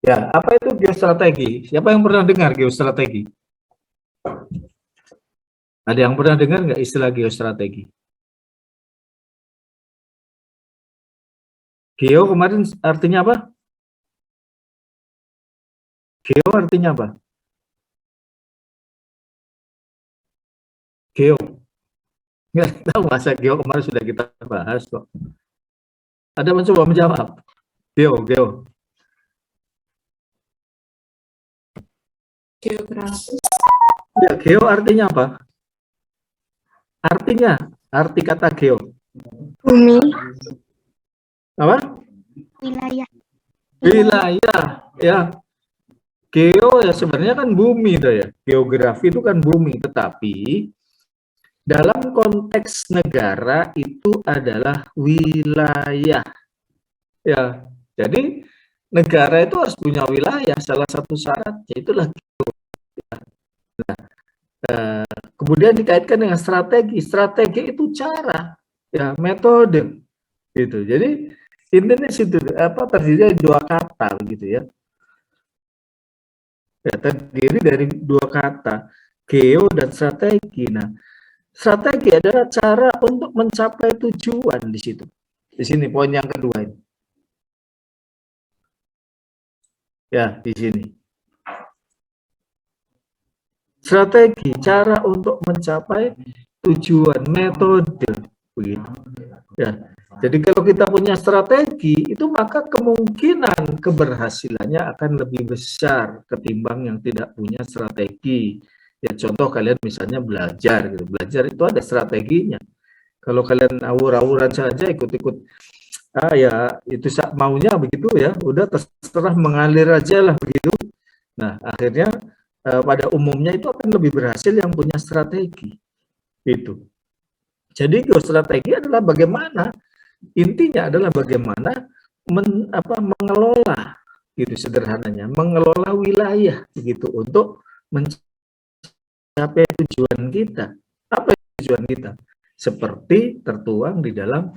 Ya, apa itu geostrategi? Siapa yang pernah dengar geostrategi? Ada yang pernah dengar nggak istilah geostrategi? Geo kemarin artinya apa? Geo artinya apa? Geo. Nggak tahu, masa geo kemarin sudah kita bahas kok. Ada mencoba menjawab. Geo, geo. Geografi. Ya, geo artinya apa? Artinya, arti kata geo. Bumi. Apa? Wilayah. Wilayah. Ya, geo ya sebenarnya kan bumi itu ya. Geografi itu kan bumi, tetapi dalam konteks negara itu adalah wilayah. Ya, jadi negara itu harus punya wilayah. Salah satu syaratnya itulah. Kemudian dikaitkan dengan strategi. Strategi itu cara, ya metode, gitu. Jadi intinya situ apa terdiri dari dua kata, gitu ya. Ya, terdiri dari dua kata, geo dan strategi. Nah, strategi adalah cara untuk mencapai tujuan di situ. Di sini poin yang kedua ini. Ya, di sini. Strategi, cara untuk mencapai tujuan, metode, begitu. Ya, jadi kalau kita punya strategi, itu maka kemungkinan keberhasilannya akan lebih besar ketimbang yang tidak punya strategi. Ya, contoh kalian misalnya belajar, gitu. Belajar itu ada strateginya. Kalau kalian awur-awuran saja ikut-ikut, ya itu maunya begitu ya, udah terserah mengalir aja lah begitu. Nah, akhirnya pada umumnya itu akan lebih berhasil yang punya strategi. Itu. Jadi geostrategi adalah bagaimana, intinya adalah bagaimana mengelola, gitu sederhananya, mengelola wilayah begitu untuk mencapai tujuan kita. Apa tujuan kita? Seperti tertuang di dalam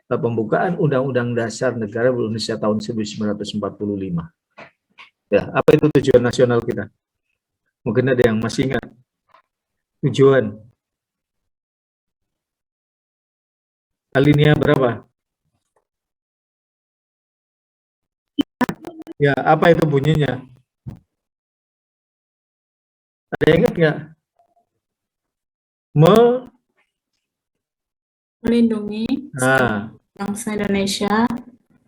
pembukaan Undang-Undang Dasar Negara Indonesia tahun 1945. Ya, apa itu tujuan nasional kita? Mungkin ada yang masih ingat. Tujuan. Alinea berapa? Ya, apa itu bunyinya? Ada yang ingat nggak? Melindungi bangsa Indonesia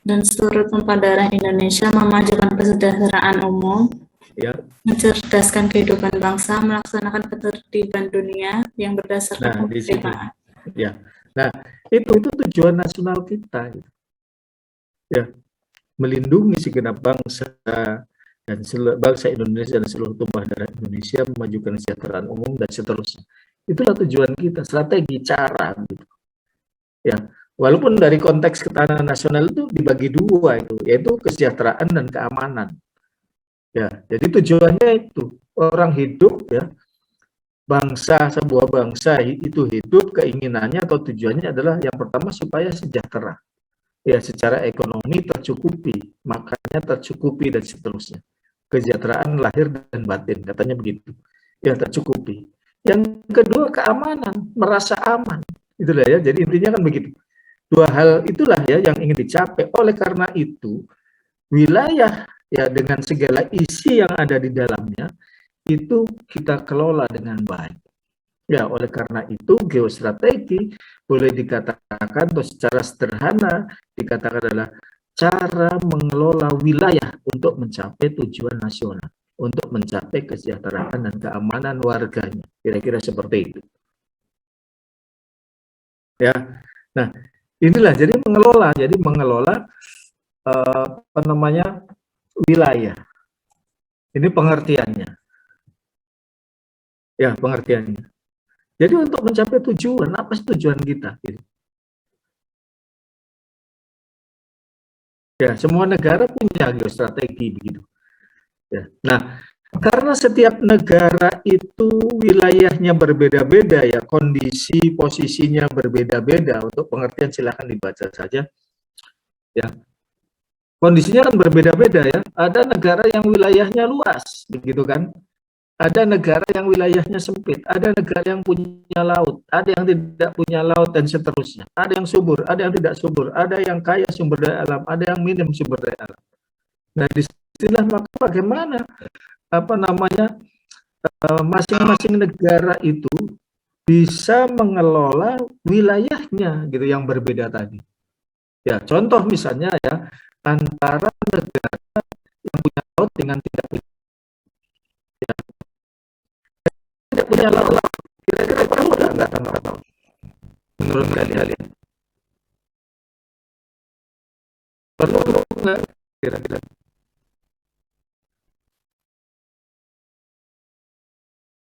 dan seluruh tumpah darah Indonesia, memajukan kesejahteraan umum, ya, mencerdaskan kehidupan bangsa, melaksanakan ketertiban dunia yang berdasarkan kemerdekaan. Ya, nah itu tujuan nasional kita, ya, melindungi segenap bangsa dan bangsa Indonesia dan seluruh tumpah darah Indonesia, memajukan kesejahteraan umum dan seterusnya. Itulah tujuan kita, strategi, cara, gitu. Ya, walaupun dari konteks ketahanan nasional itu dibagi dua itu, yaitu kesejahteraan dan keamanan. Ya, jadi tujuannya itu orang hidup, ya, bangsa, sebuah bangsa itu hidup, keinginannya atau tujuannya adalah yang pertama supaya sejahtera, ya, secara ekonomi tercukupi, makanya tercukupi dan seterusnya. Kesejahteraan lahir dan batin, katanya begitu, ya, tercukupi. Yang kedua keamanan, merasa aman, itulah ya. Jadi intinya kan begitu. Dua hal itulah ya yang ingin dicapai. Oleh karena itu, wilayah, ya, dengan segala isi yang ada di dalamnya itu kita kelola dengan baik. Ya, oleh karena itu geostrategi boleh dikatakan atau secara sederhana dikatakan adalah cara mengelola wilayah untuk mencapai tujuan nasional, untuk mencapai kesejahteraan dan keamanan warganya. Kira-kira seperti itu. Ya. Nah, inilah jadi mengelola apa namanya, wilayah. Ini pengertiannya. Ya, pengertiannya. Jadi untuk mencapai tujuan, apa sih tujuan kita? Gitu. Ya, semua negara punya geostrategi begitu. Ya. Nah, karena setiap negara itu wilayahnya berbeda-beda, ya, kondisi posisinya berbeda-beda. Untuk pengertian silakan dibaca saja. Ya. kondisinya kan berbeda-beda ya. Ada negara yang wilayahnya luas, begitu kan? Ada negara yang wilayahnya sempit, ada negara yang punya laut, ada yang tidak punya laut dan seterusnya. Ada yang subur, ada yang tidak subur, ada yang kaya sumber daya alam, ada yang minim sumber daya alam. Nah, disinilah maka bagaimana masing-masing negara itu bisa mengelola wilayahnya gitu yang berbeda tadi. Ya, contoh misalnya ya antara negara yang punya laut dengan tidak punya laut, kira-kira perlu nggak tambah laut? Menurut kalian perlu nggak kira-kira?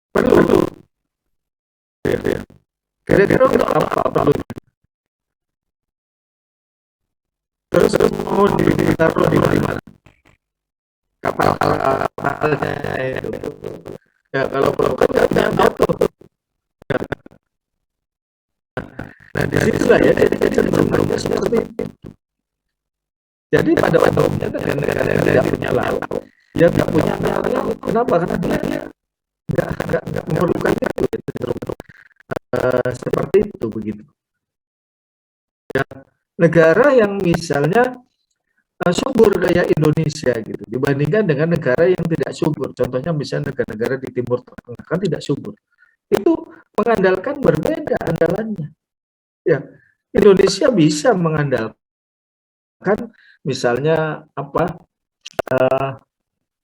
Perlu. Ya. Kira-kira untuk apa perlu? Terus mau ditaruh di mana? Kapalnya itu. Ya kalau kan nggak bisa jatuh. Nah di situlah ya jadi sebenarnya seperti itu. Jadi pada umumnya negara yang tidak punya laut, dia nggak punya laut. Kenapa? Karena dia nggak memerlukan itu seperti itu begitu. Ya, negara yang misalnya subur kayak Indonesia gitu dibandingkan dengan negara yang tidak subur, contohnya misalnya negara-negara di Timur Tengah kan tidak subur, itu mengandalkan berbeda andalannya. Ya, Indonesia bisa mengandalkan misalnya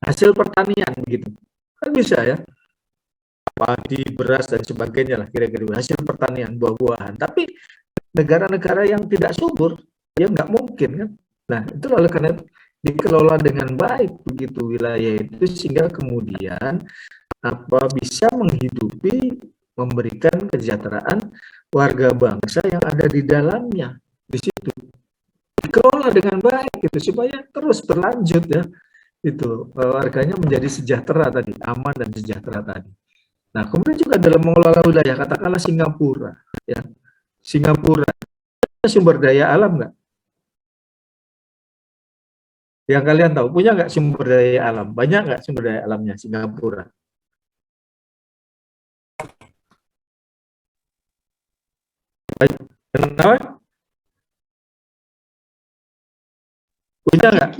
hasil pertanian gitu kan bisa ya, padi, beras dan sebagainya lah kira-kira hasil pertanian buah-buahan. Tapi negara-negara yang tidak subur ya nggak mungkin kan. Nah itu oleh karena dikelola dengan baik begitu wilayah itu sehingga kemudian bisa menghidupi, memberikan kesejahteraan warga bangsa yang ada di dalamnya. Di situ dikelola dengan baik gitu supaya terus berlanjut ya, itu warganya menjadi sejahtera tadi, aman dan sejahtera tadi. Nah kemudian juga dalam mengelola wilayah, katakanlah Singapura ya, Singapura sumber daya alam nggak? Yang kalian tahu punya nggak sumber daya alam? Banyak nggak sumber daya alamnya Singapura? Kenapa? Punya nggak?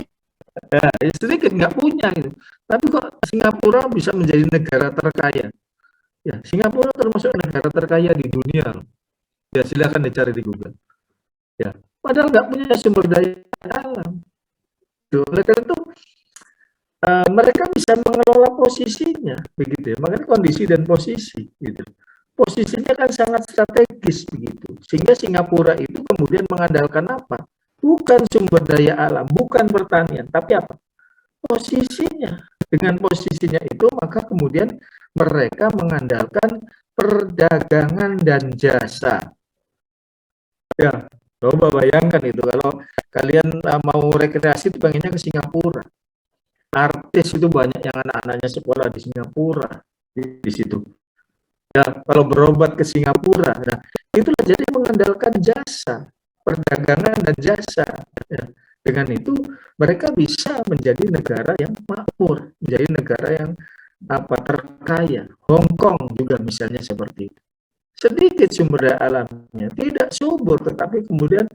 Ya, sedikit nggak punya gitu. Tapi kok Singapura bisa menjadi negara terkaya? Ya, Singapura termasuk negara terkaya di dunia. Ya, silakan dicari di Google. Ya, padahal nggak punya sumber daya alam. Oleh karena itu mereka bisa mengelola posisinya, begitu ya. Makanya kondisi dan posisi, gitu. Posisinya kan sangat strategis begitu, sehingga Singapura itu kemudian mengandalkan apa? Bukan sumber daya alam, bukan pertanian, tapi apa? Posisinya. Dengan posisinya itu maka kemudian mereka mengandalkan perdagangan dan jasa. Ya, coba bayangkan itu kalau kalian mau rekreasi itu pengennya ke Singapura. Artis itu banyak yang anak-anaknya sekolah di Singapura di situ. Ya, kalau berobat ke Singapura, nah itulah jadi mengandalkan jasa, perdagangan dan jasa. Ya. Dengan itu mereka bisa menjadi negara yang makmur, menjadi negara yang terkaya. Hong Kong juga misalnya seperti itu. Sedikit sumber daya alamnya, tidak subur, tetapi kemudian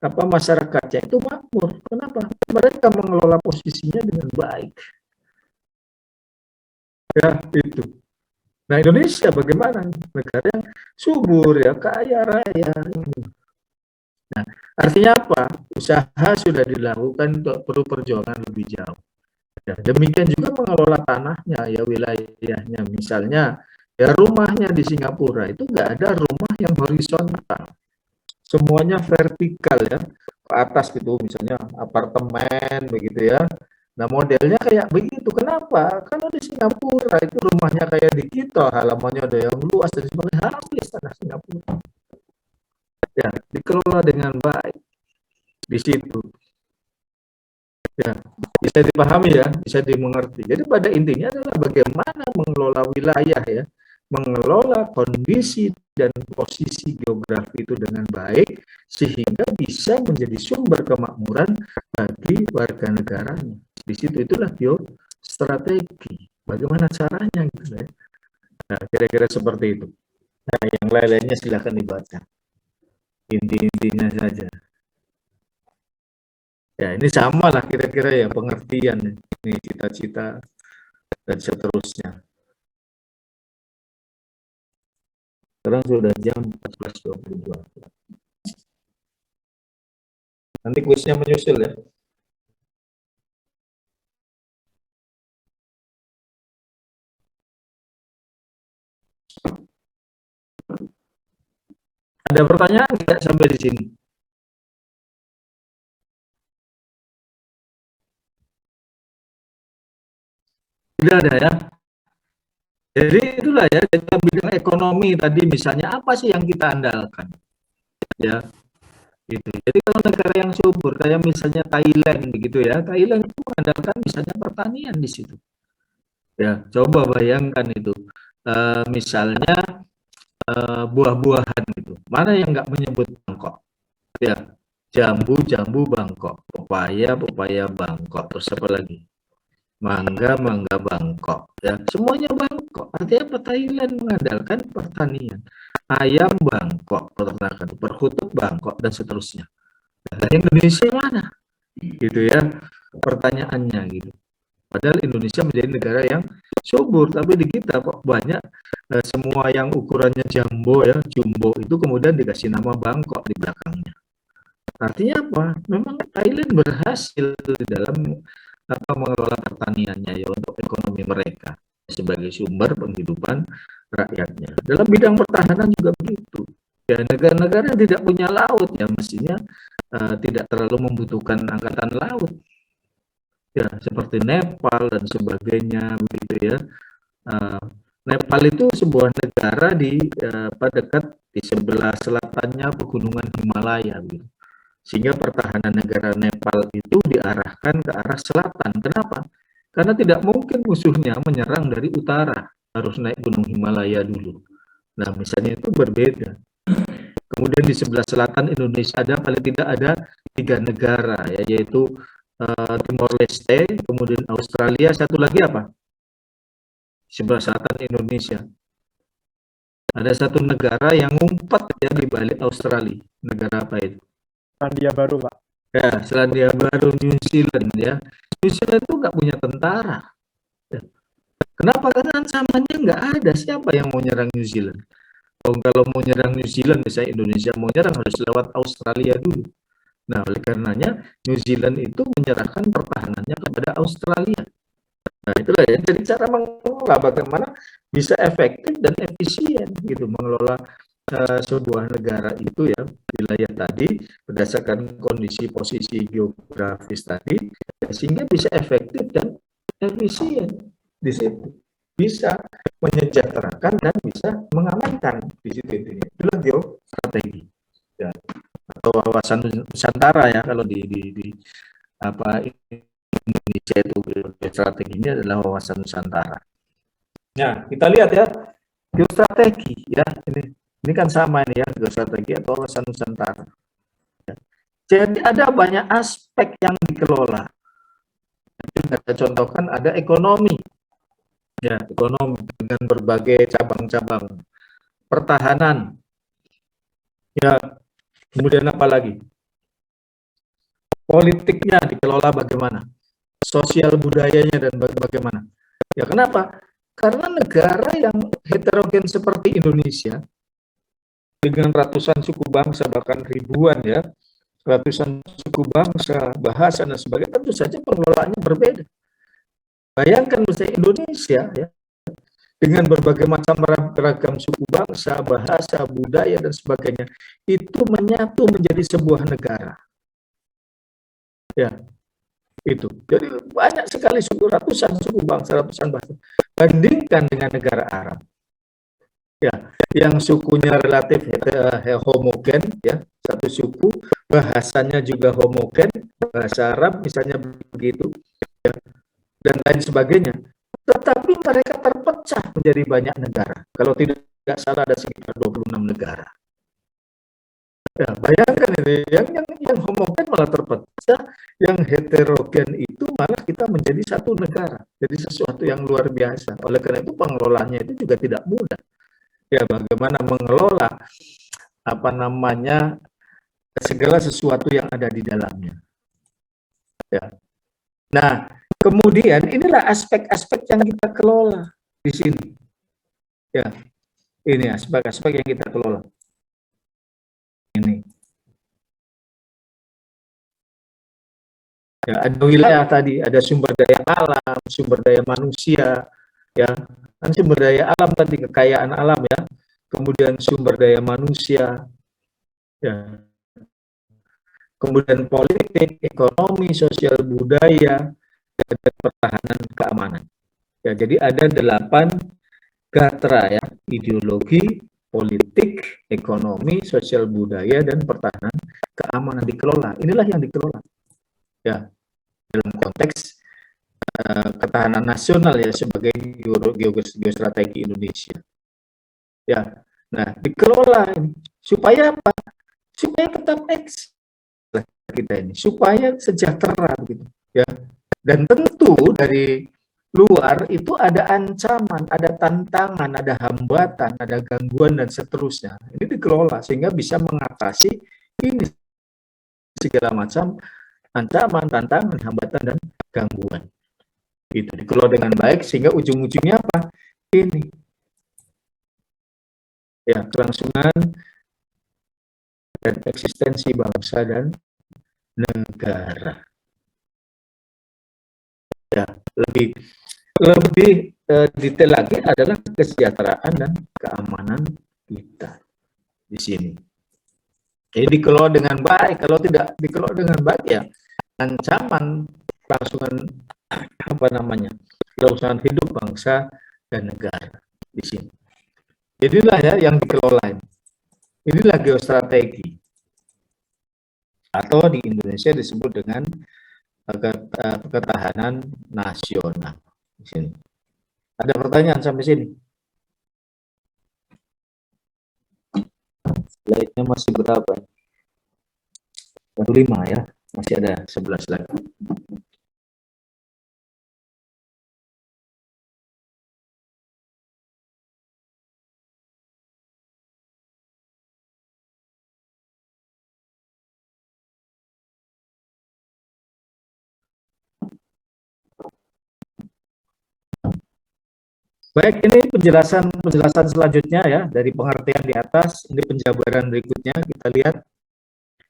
masyarakatnya itu makmur. Kenapa? Mereka mengelola posisinya dengan baik. Ya, itu. Nah, Indonesia bagaimana? Negara yang subur ya, kaya raya. Nah, artinya apa? Usaha sudah dilakukan untuk perlu perjuangan lebih jauh. Ya, demikian juga mengelola tanahnya, ya wilayahnya. Misalnya, ya rumahnya di Singapura itu nggak ada rumah yang horizontal. Semuanya vertikal ya, ke atas gitu, misalnya apartemen begitu ya. Nah modelnya kayak begitu, kenapa? Karena di Singapura itu rumahnya kayak di kita, halamannya ada yang luas dan sebagainya, habis tanah Singapura. Ya, dikelola dengan baik di situ. Ya, bisa dipahami ya, bisa dimengerti. Jadi pada intinya adalah bagaimana mengelola wilayah ya, mengelola kondisi dan posisi geografi itu dengan baik sehingga bisa menjadi sumber kemakmuran bagi warga negaranya. Di situ itulah geostrategi. Bagaimana caranya gitu ya. Nah, kira-kira seperti itu. Nah, yang lain-lainnya silakan dibaca. Inti-intinya saja. Ya, ini sama lah kira-kira ya pengertian ini cita-cita dan seterusnya. Sekarang sudah jam 14.22. Nanti kuisnya menyusul ya. Ada pertanyaan nggak sampai di sini? Tidak ada ya. Jadi itulah ya, kita bidang ekonomi tadi misalnya apa sih yang kita andalkan? Ya, gitu. Jadi kalau negara yang subur kayak misalnya Thailand begitu ya, Thailand itu mengandalkan misalnya pertanian di situ. Ya, coba bayangkan itu. Misalnya buah-buahan gitu. Mana yang nggak menyebut Bangkok? Ya, jambu Bangkok, pepaya Bangkok, terus apa lagi? Mangga Bangkok, ya semuanya Bangkok. Artinya apa? Thailand mengandalkan pertanian. Ayam Bangkok, peternakan, perkutut Bangkok dan seterusnya. Nah, Indonesia mana? Gitu ya, pertanyaannya gitu. Padahal Indonesia menjadi negara yang subur, tapi di kita kok banyak semua yang ukurannya jumbo itu kemudian dikasih nama Bangkok di belakangnya. Artinya apa? Memang Thailand berhasil di dalam mengelola pertaniannya ya untuk ekonomi mereka sebagai sumber penghidupan rakyatnya. Dalam bidang pertahanan juga begitu. Ya, negara-negara yang tidak punya laut ya mestinya tidak terlalu membutuhkan angkatan laut. Ya, seperti Nepal dan sebagainya begitu ya. Nepal itu sebuah negara di dekat di sebelah selatannya pegunungan Himalaya gitu. Sehingga pertahanan negara Nepal itu diarahkan ke arah selatan. Kenapa? Karena tidak mungkin musuhnya menyerang dari utara, harus naik gunung Himalaya dulu. Nah, misalnya itu berbeda. Kemudian di sebelah selatan Indonesia paling tidak ada 3 negara, ya, yaitu Timor Leste, kemudian Australia, satu lagi apa? Sebelah selatan Indonesia. Ada satu negara yang ngumpet ya di balik Australia. Negara apa itu? Selandia Baru, Pak. Ya, Selandia Baru, New Zealand ya. New Zealand itu nggak punya tentara. Ya. Kenapa? Karena ancamannya nggak ada. Siapa yang mau nyerang New Zealand? Kalau mau nyerang New Zealand, misalnya Indonesia mau nyerang harus lewat Australia dulu. Nah, oleh karenanya New Zealand itu menyerahkan pertahanannya kepada Australia. Nah, itulah ya. Jadi cara mengelola bagaimana bisa efektif dan efisien gitu mengelola sebuah negara itu ya, wilayah tadi berdasarkan kondisi posisi geografis tadi sehingga bisa efektif dan efisien di situ, bisa menyejahterakan dan bisa mengamankan di situ. Itulah geostrategi ya, atau wawasan Nusantara ya, kalau di Indonesia itu geostrateginya adalah wawasan Nusantara. Nah, kita lihat ya geostrategi ya, ini kan sama ini ya, geostrategi atau wawasan Nusantara. Jadi ada banyak aspek yang dikelola. Kita contohkan ada ekonomi, ya ekonomi dengan berbagai cabang-cabang, pertahanan, ya kemudian apa lagi? Politiknya dikelola bagaimana? Sosial budayanya dan bagaimana? Ya kenapa? Karena negara yang heterogen seperti Indonesia, dengan ratusan suku bangsa, bahkan ribuan ya, ratusan suku bangsa, bahasa dan sebagainya, tentu saja pengelolaannya berbeda. Bayangkan misalnya Indonesia ya, dengan berbagai macam ragam suku bangsa, bahasa, budaya dan sebagainya, itu menyatu menjadi sebuah negara. Ya, itu. Jadi banyak sekali ratusan suku bangsa, ratusan bahasa. Bandingkan dengan negara Arab. Ya, yang sukunya relatif homogen ya, satu suku, bahasanya juga homogen, bahasa Arab misalnya begitu ya, dan lain sebagainya. tetapi mereka terpecah menjadi banyak negara. Kalau tidak salah ada sekitar 26 negara. Ya, bayangkan ini, yang homogen malah terpecah, yang heterogen itu malah kita menjadi satu negara. Jadi sesuatu yang luar biasa. Oleh karena itu pengelolaannya itu juga tidak mudah. Ya, bagaimana mengelola segala sesuatu yang ada di dalamnya. Ya. Nah, kemudian inilah aspek-aspek yang kita kelola di sini. Ya, ini aspek-aspek yang kita kelola. Ini. Ya, ada wilayah tadi, ada sumber daya alam, sumber daya manusia, ya, kan sumber daya alam tadi kekayaan alam ya, kemudian sumber daya manusia, ya, kemudian politik, ekonomi, sosial budaya, dan pertahanan keamanan. Ya, jadi ada 8 gatra ya, ideologi, politik, ekonomi, sosial budaya, dan pertahanan keamanan dikelola. Inilah yang dikelola. Ya, dalam konteks ketahanan nasional ya sebagai geostrategi Indonesia. Ya, nah dikelola ini supaya apa? Supaya tetap eksis kita ini, supaya sejahtera gitu. Ya, dan tentu dari luar itu ada ancaman, ada tantangan, ada hambatan, ada gangguan dan seterusnya. Ini dikelola sehingga bisa mengatasi ini segala macam ancaman, tantangan, hambatan, dan gangguan. Itu dikelola dengan baik sehingga ujung-ujungnya apa? Ini. Ya, kelangsungan dan eksistensi bangsa dan negara. Ya, lebih detail lagi adalah kesejahteraan dan keamanan kita di sini. Jadi dikelola dengan baik. Kalau tidak dikelola dengan baik ya ancaman kelangsungan kelangsungan hidup bangsa dan negara di sini. Jadilah ya yang dikelola. Inilah geostrategi. Atau di Indonesia disebut dengan ketahanan nasional. Di sini. Ada pertanyaan sampai sini? Slide-nya masih berapa? 15 ya, masih ada 11 lagi. Baik, ini penjelasan selanjutnya ya dari pengertian di atas. Ini penjabaran berikutnya kita lihat.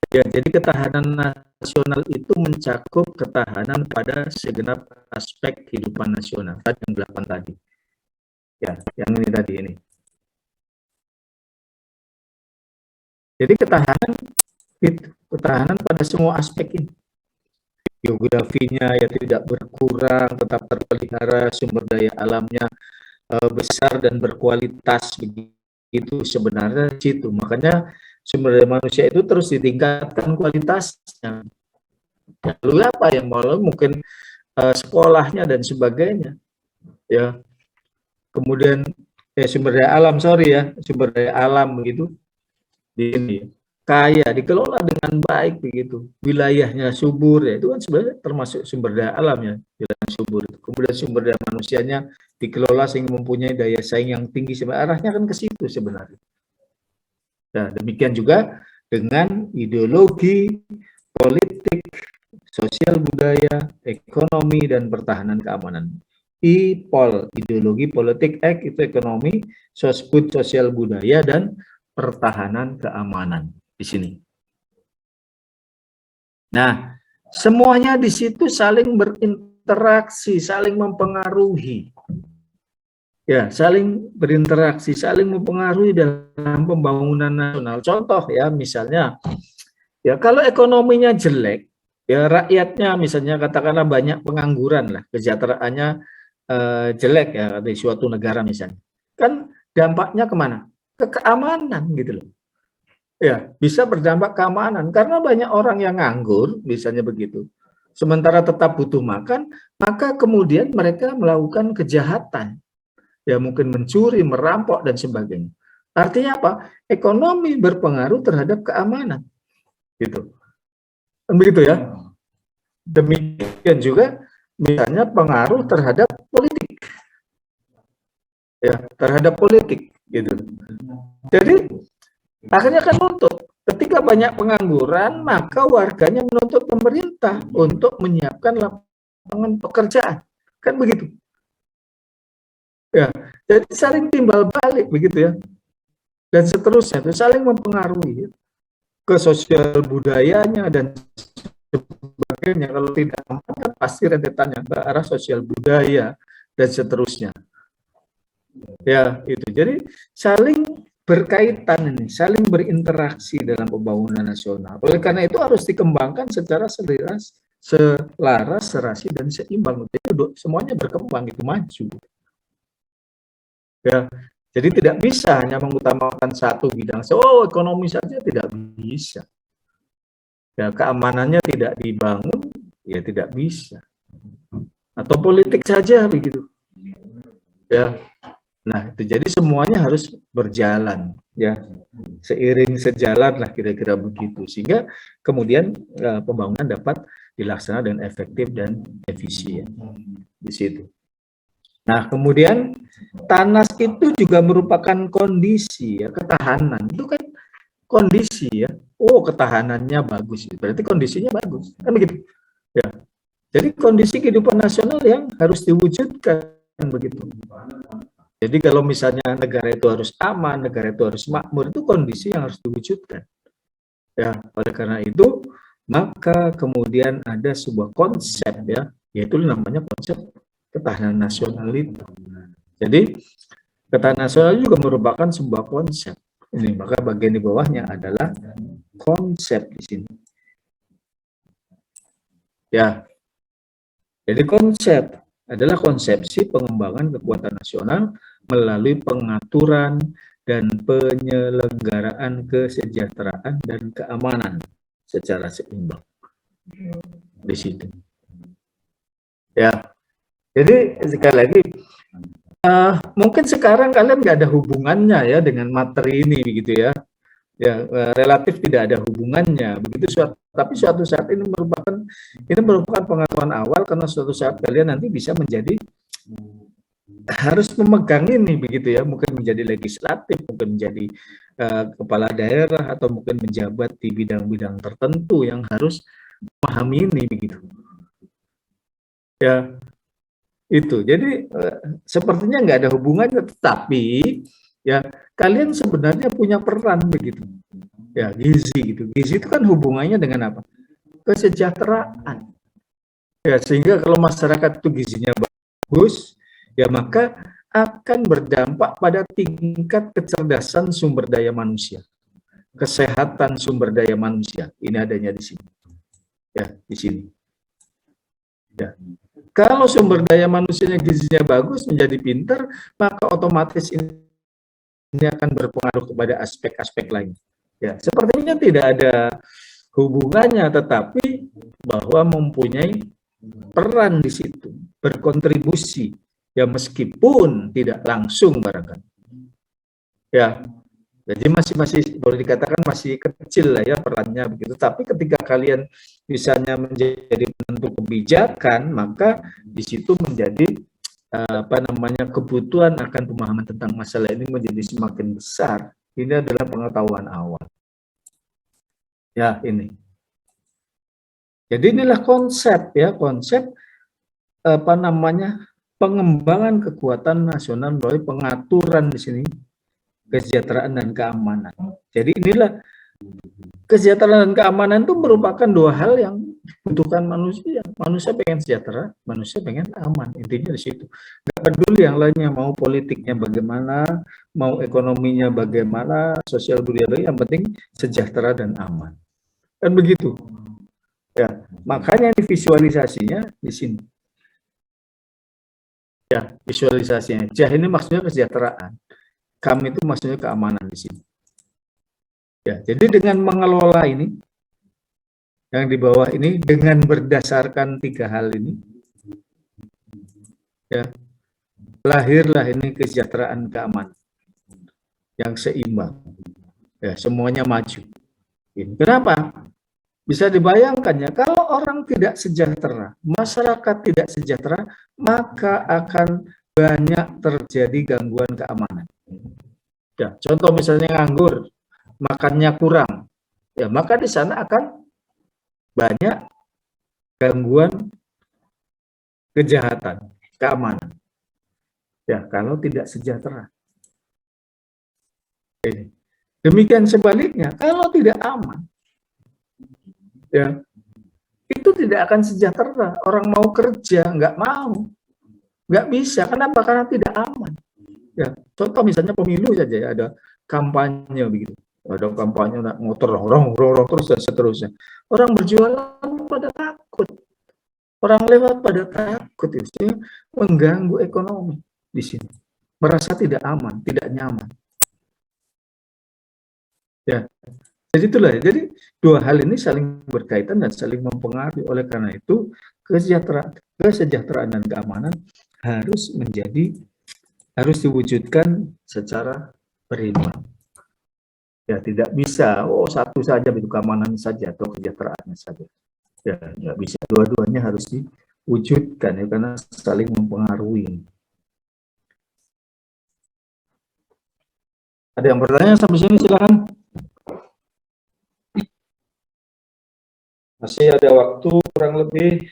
Ya, jadi ketahanan nasional itu mencakup ketahanan pada segenap aspek kehidupan nasional. Tadi yang 8 tadi. Ya, yang ini tadi ini. Jadi ketahanan pada semua aspek ini. Geografinya ya tidak berkurang, tetap terpelihara, sumber daya alamnya besar dan berkualitas, begitu sebenarnya situ. Makanya sumber daya manusia itu terus ditingkatkan kualitasnya. Lalu apa yang mungkin sekolahnya dan sebagainya, ya. Kemudian sumber daya alam, sumber daya alam begitu di sini kaya, dikelola dengan baik begitu. Wilayahnya subur ya, itu kan sebenarnya termasuk sumber daya alamnya, wilayah subur. Kemudian sumber daya manusianya dikelola sehingga mempunyai daya saing yang tinggi, sebenarnya arahnya kan ke situ sebenarnya. Nah, demikian juga dengan ideologi, politik, sosial budaya, ekonomi, dan pertahanan keamanan. IPOL, ideologi, politik, itu ekonomi, sosial budaya, dan pertahanan keamanan di sini. Nah, semuanya di situ saling berinteraksi, saling mempengaruhi. Ya, saling berinteraksi, saling mempengaruhi dalam pembangunan nasional. Contoh ya, misalnya, ya kalau ekonominya jelek, ya rakyatnya misalnya katakanlah banyak pengangguran lah, kesejahteraannya jelek ya di suatu negara misalnya, kan dampaknya kemana? Ke keamanan gitu loh. Ya, bisa berdampak keamanan karena banyak orang yang nganggur, misalnya begitu. sementara tetap butuh makan, maka kemudian mereka melakukan kejahatan, ya mungkin mencuri, merampok dan sebagainya. Artinya apa? Ekonomi berpengaruh terhadap keamanan, gitu. Begitu ya. Demikian juga misalnya pengaruh terhadap politik, ya terhadap politik, gitu. Jadi akhirnya kan menuntut. Ketika banyak pengangguran, maka warganya menuntut pemerintah untuk menyiapkan lapangan pekerjaan, kan begitu. Ya, jadi saling timbal balik begitu ya, dan seterusnya itu saling mempengaruhi ya, ke sosial budayanya dan sebagainya. Kalau tidak kan pasti rentetannya ke arah sosial budaya dan seterusnya. Ya, itu. Jadi saling berkaitan ini, saling berinteraksi dalam pembangunan nasional. Oleh karena itu harus dikembangkan secara selaras, serasi dan seimbang. Jadi semuanya berkembang, itu maju. Ya, jadi tidak bisa hanya mengutamakan satu bidang. Oh, ekonomi saja tidak bisa. Ya, keamanannya tidak dibangun, ya tidak bisa. Atau politik saja begitu. Ya. Nah, itu jadi semuanya harus berjalan, ya, seiring sejalan lah kira-kira begitu, sehingga kemudian pembangunan dapat dilaksanakan dengan efektif dan efisien di situ. Nah, kemudian TANAS itu juga merupakan kondisi, ya, ketahanan. Itu kan kondisi, ya. Oh, ketahanannya bagus, berarti kondisinya bagus, kan begitu. Ya. Jadi kondisi kehidupan nasional yang harus diwujudkan begitu. Jadi kalau misalnya negara itu harus aman, negara itu harus makmur, itu kondisi yang harus diwujudkan. Ya, oleh karena itu, maka kemudian ada sebuah konsep, ya, yaitu namanya konsep ketahanan nasional itu. Jadi ketahanan nasional juga merupakan sebuah konsep. Ini maka bagian di bawahnya adalah konsep di sini. Ya, jadi konsep adalah konsepsi pengembangan kekuatan nasional melalui pengaturan dan penyelenggaraan kesejahteraan dan keamanan secara seimbang. Di situ. Ya, jadi sekali lagi, mungkin sekarang kalian nggak ada hubungannya ya dengan materi ini, begitu ya. Ya, relatif tidak ada hubungannya begitu, tapi suatu saat ini merupakan pengetahuan awal, karena suatu saat kalian nanti bisa menjadi harus memegang ini begitu ya, mungkin menjadi legislatif, mungkin menjadi kepala daerah, atau mungkin menjabat di bidang-bidang tertentu yang harus memahami ini begitu ya. Itu jadi sepertinya nggak ada hubungannya, tetapi ya kalian sebenarnya punya peran begitu ya. Gizi gitu, gizi itu kan hubungannya dengan apa? Kesejahteraan ya, sehingga kalau masyarakat itu gizinya bagus ya, maka akan berdampak pada tingkat kecerdasan sumber daya manusia, kesehatan sumber daya manusia. Ini adanya di sini ya, di sini ya. Kalau sumber daya manusianya gizinya bagus, menjadi pintar, maka otomatis ini akan berpengaruh kepada aspek-aspek lain. Ya, sepertinya tidak ada hubungannya, tetapi bahwa mempunyai peran di situ, berkontribusi, ya meskipun tidak langsung barangkali. Ya, jadi masih boleh dikatakan masih kecil lah ya perannya begitu. Tapi ketika kalian misalnya menjadi penentu kebijakan, maka di situ menjadi kebutuhan akan pemahaman tentang masalah ini menjadi semakin besar. Ini adalah pengetahuan awal. Ya, ini. Jadi inilah konsep ya, konsep pengembangan kekuatan nasional melalui pengaturan di sini kesejahteraan dan keamanan. Jadi inilah kesejahteraan dan keamanan itu merupakan dua hal yang dibutuhkan manusia. Manusia pengen sejahtera, manusia pengen aman. Intinya di situ. Gak peduli yang lainnya, mau politiknya bagaimana, mau ekonominya bagaimana, sosial budaya, yang penting sejahtera dan aman. Kan begitu. Ya, makanya ini visualisasinya di sini. Ya, visualisasinya. Jah ini maksudnya kesejahteraan. Kami itu maksudnya keamanan di sini. Ya, jadi dengan mengelola ini, Yang di bawah ini dengan berdasarkan 3 hal ini, ya, lahirlah ini kesejahteraan keamanan yang seimbang. Ya, semuanya maju. Kenapa? Bisa dibayangkan ya, kalau orang tidak sejahtera, masyarakat tidak sejahtera, maka akan banyak terjadi gangguan keamanan. Ya, contoh misalnya nganggur, makannya kurang, ya maka di sana akan banyak gangguan kejahatan, keamanan. Ya, kalau tidak sejahtera. Demikian sebaliknya, kalau tidak aman, ya itu tidak akan sejahtera. Orang mau kerja, nggak bisa. Kenapa? Karena tidak aman. Ya, contoh misalnya pemilu saja ya, ada kampanye begitu. Ada kampanye nak motor orang terus dan seterusnya. Orang berjualan pada takut. Orang lewat pada takut itu mengganggu ekonomi di sini. Merasa tidak aman, tidak nyaman. Ya. Jadi itulah. Jadi dua hal ini saling berkaitan dan saling mempengaruhi. Oleh karena itu kesejahteraan dan keamanan harus diwujudkan secara berimbang. Ya, tidak bisa satu saja, itu keamanan saja atau kesejahteraannya saja. Ya, nggak bisa. Dua-duanya harus diwujudkan ya, karena saling mempengaruhi. Ada yang bertanya sampai sini, silakan. Masih ada waktu kurang lebih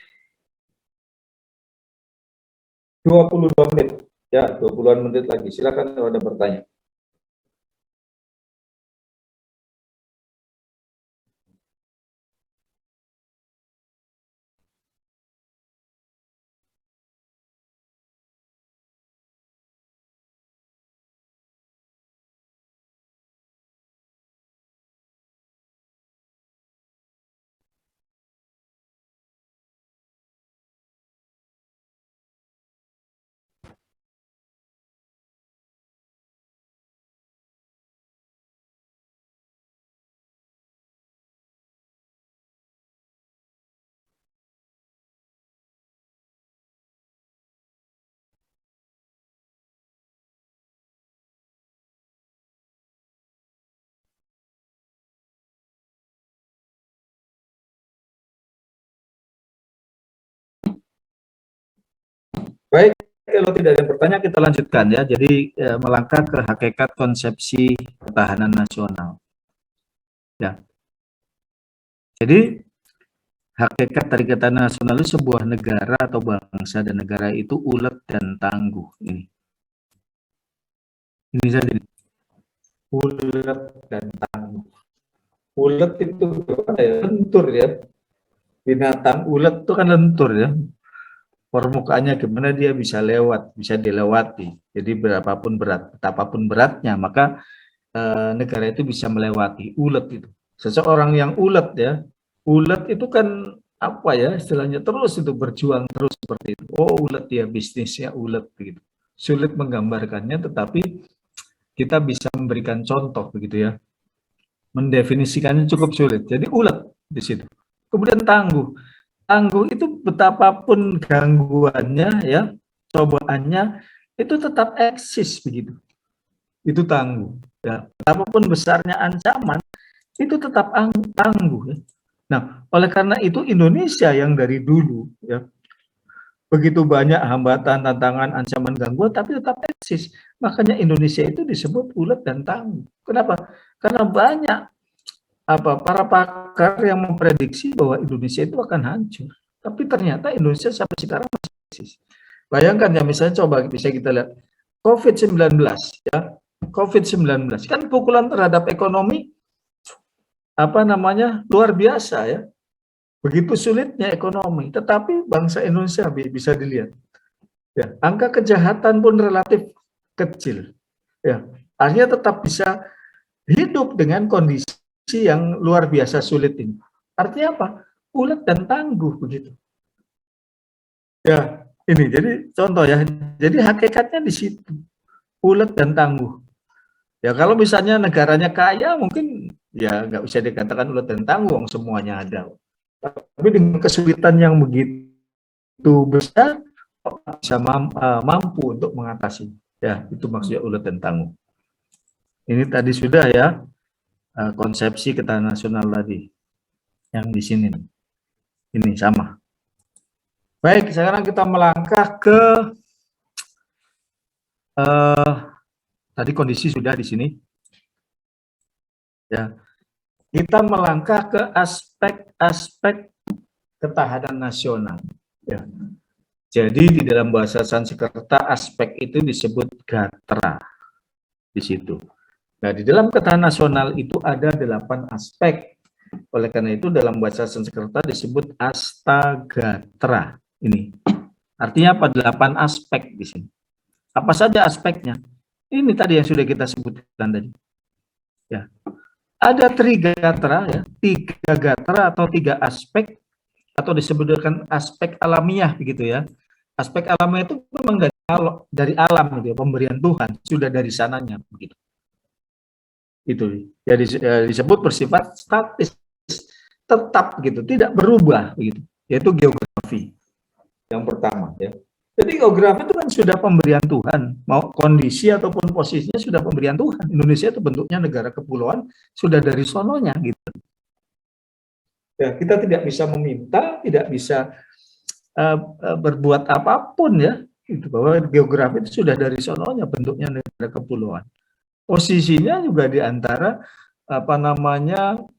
22 menit. Ya, 20-an menit lagi. Silakan kalau ada bertanya. Baik, kalau tidak ada yang bertanya kita lanjutkan ya. Jadi melangkah ke hakikat konsepsi pertahanan nasional. Ya. Jadi hakikat dari kata nasional itu sebuah negara atau bangsa dan negara itu ulet dan tangguh. Ini saja. Ulet dan tangguh. Ulet itu apa ya? Lentur ya. Binatang ulet itu kan lentur ya. Permukaannya gimana dia bisa lewat, bisa dilewati. Jadi betapapun beratnya, maka negara itu bisa melewati. Ulet itu. Seseorang yang ulet ya, ulet itu kan apa ya istilahnya, terus itu berjuang terus seperti itu. Oh, ulet ya, bisnisnya ulet begitu. Sulit menggambarkannya, tetapi kita bisa memberikan contoh begitu ya. Mendefinisikannya cukup sulit. Jadi ulet di situ. Kemudian tangguh. Tangguh itu betapapun gangguannya ya, cobaannya itu tetap eksis begitu. Itu tangguh. Ya. Betapapun besarnya ancaman itu tetap tangguh ya. Nah, oleh karena itu Indonesia yang dari dulu ya begitu banyak hambatan, tantangan, ancaman, gangguan, tapi tetap eksis. Makanya Indonesia itu disebut ulet dan tangguh. Kenapa? Karena banyak para pakar yang memprediksi bahwa Indonesia itu akan hancur. Tapi ternyata Indonesia sampai sekarang masih eksis. Bayangkan ya, misalnya coba bisa kita lihat COVID-19 ya. COVID-19 kan pukulan terhadap ekonomi luar biasa ya. Begitu sulitnya ekonomi, tetapi bangsa Indonesia bisa dilihat. Ya, angka kejahatan pun relatif kecil. Ya, artinya tetap bisa hidup dengan kondisi yang luar biasa sulit ini. Artinya apa? Ulet dan tangguh begitu. Ya, ini jadi contoh ya. Jadi hakikatnya di situ. Ulet dan tangguh. Ya kalau misalnya negaranya kaya mungkin ya nggak bisa dikatakan ulet dan tangguh, semuanya ada. Tapi dengan kesulitan yang begitu besar, bisa mampu untuk mengatasi. Ya, itu maksudnya ulet dan tangguh. Ini tadi sudah ya, konsepsi ketahanan nasional tadi. Yang di sini. Ini sama. Baik, sekarang kita melangkah ke tadi kondisi sudah di sini. Ya. Kita melangkah ke aspek-aspek ketahanan nasional. Ya. Jadi di dalam bahasa Sanskerta aspek itu disebut gatra di situ. Nah, di dalam ketahanan nasional itu ada 8 aspek. Oleh karena itu dalam bahasa Sanskerta disebut astagatra. Ini artinya apa? 8 aspek di sini. Apa saja aspeknya? Ini tadi yang sudah kita sebutkan tadi. Ya. Ada trigatra ya, 3 gatra atau 3 aspek atau disebutkan aspek alamiah begitu ya. Aspek alamiah itu memang dari alam gitu ya, pemberian Tuhan, sudah dari sananya begitu. Itu ya disebut bersifat statis, tetap gitu, tidak berubah begitu. Yaitu geografi. Yang pertama ya. Jadi geografi itu kan sudah pemberian Tuhan, mau kondisi ataupun posisinya sudah pemberian Tuhan. Indonesia itu bentuknya negara kepulauan, sudah dari sononya gitu. Ya, kita tidak bisa meminta, tidak bisa berbuat apapun ya. Itu bahwa geografi itu sudah dari sononya, bentuknya negara kepulauan. Posisinya juga di antara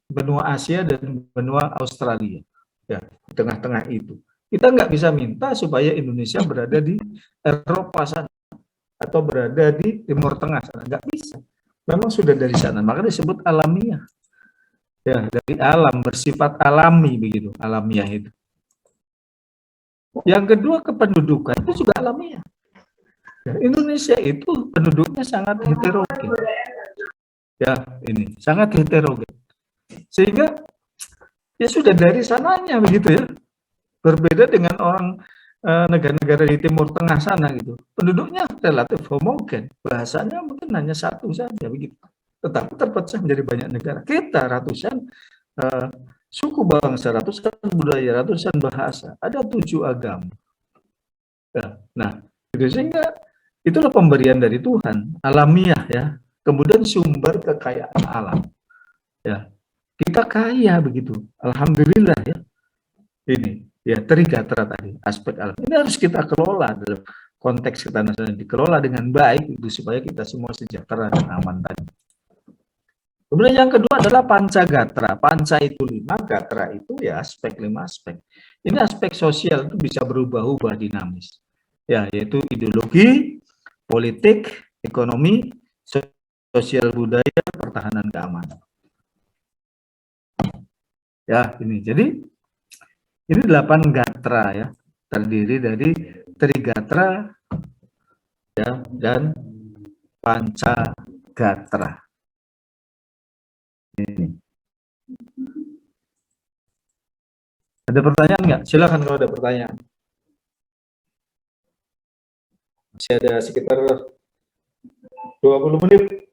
benua Asia dan benua Australia. Ya, di tengah-tengah itu. Kita nggak bisa minta supaya Indonesia berada di Eropa sana atau berada di Timur Tengah sana, nggak bisa. Memang sudah dari sana, maka disebut alamiah. Ya, dari alam, bersifat alami begitu, alamiah itu. Yang kedua kependudukan itu juga alamiah. Ya, Indonesia itu penduduknya sangat heterogen. Ya, ini sangat heterogen. Sehingga ya sudah dari sananya begitu ya. Berbeda dengan orang negara-negara di Timur Tengah sana gitu. Penduduknya relatif homogen, bahasanya mungkin hanya satu saja begitu. Tetapi terpecah menjadi banyak negara. Kita ratusan suku bangsa, ratusan budaya, ratusan bahasa, ada 7 agama. Nah, gitu. Sehingga itulah pemberian dari Tuhan, alamiah ya. Kemudian sumber kekayaan alam. Ya, kita kaya begitu. Alhamdulillah ya. Ini ya trigatra tadi, aspek alam. Ini harus kita kelola dalam konteks ketahanan nasional, dikelola dengan baik itu supaya kita semua sejahtera dan aman tadi. Kemudian yang kedua adalah pancagatra. Panca itu 5, gatra itu ya aspek 5 aspek. Ini aspek sosial itu bisa berubah-ubah dinamis. Ya, yaitu ideologi, politik, ekonomi, sosial budaya, pertahanan keamanan. Ya, ini. Jadi ini 8 gatra ya, terdiri dari trigatra ya, dan pancagatra. Ini. Ada pertanyaan nggak? Silakan kalau ada pertanyaan. Masih ada sekitar 20 menit.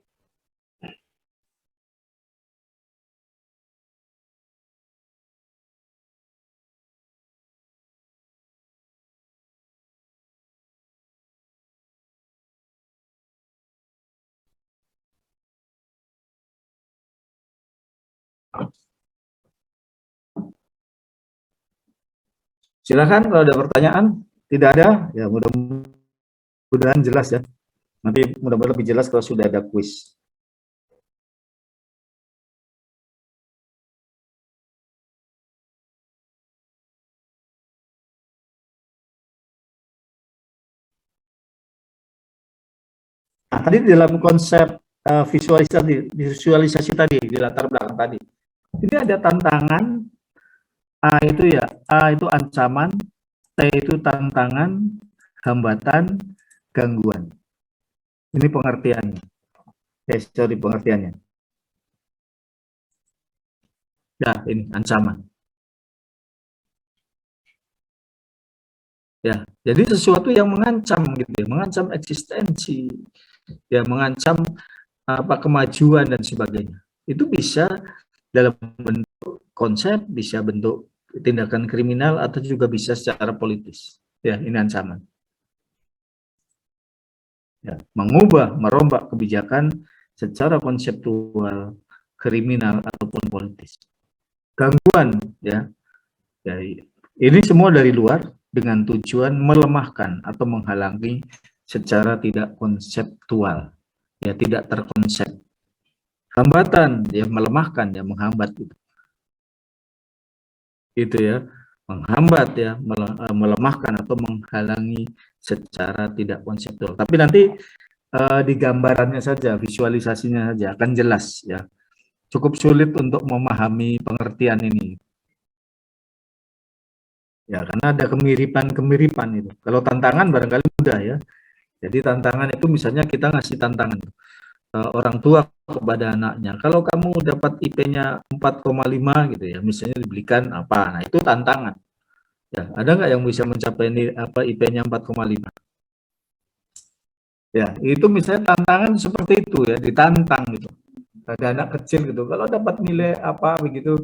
Silakan kalau ada pertanyaan. Tidak ada, ya mudah-mudahan jelas ya. Nanti mudah-mudahan lebih jelas kalau sudah ada kuis. Nah, tadi dalam konsep visualisasi tadi di latar belakang tadi, ini ada tantangan. A itu ancaman, T itu tantangan, hambatan, gangguan. Ini pengertiannya. Pengertiannya. Ya, ini ancaman. Ya, jadi sesuatu yang mengancam gitu ya, mengancam eksistensi, ya mengancam kemajuan dan sebagainya. Itu bisa dalam bentuk konsep, bisa bentuk tindakan kriminal atau juga bisa secara politis. Ya, ini ancaman. Ya, mengubah, merombak kebijakan secara konseptual, kriminal ataupun politis. Gangguan, ya. Jadi, ini semua dari luar dengan tujuan melemahkan atau menghalangi secara tidak konseptual, ya, tidak terkonsep. Hambatan, ya, melemahkan, ya, menghambat gitu. Itu ya, menghambat, ya, melemahkan atau menghalangi secara tidak konseptual. Tapi nanti di gambarannya saja, visualisasinya saja akan jelas, ya. Cukup sulit untuk memahami pengertian ini. Ya, karena ada kemiripan-kemiripan itu. Kalau tantangan barangkali mudah, ya. Jadi tantangan itu misalnya kita ngasih tantangan orang tua kepada anaknya. Kalau kamu dapat IP-nya 4,5 gitu ya, misalnya dibelikan apa? Nah, itu tantangan. Ya, ada nggak yang bisa mencapai ini apa IP-nya 4,5? Ya, itu misalnya tantangan seperti itu ya, ditantang gitu. Ada anak kecil gitu, kalau dapat nilai apa begitu,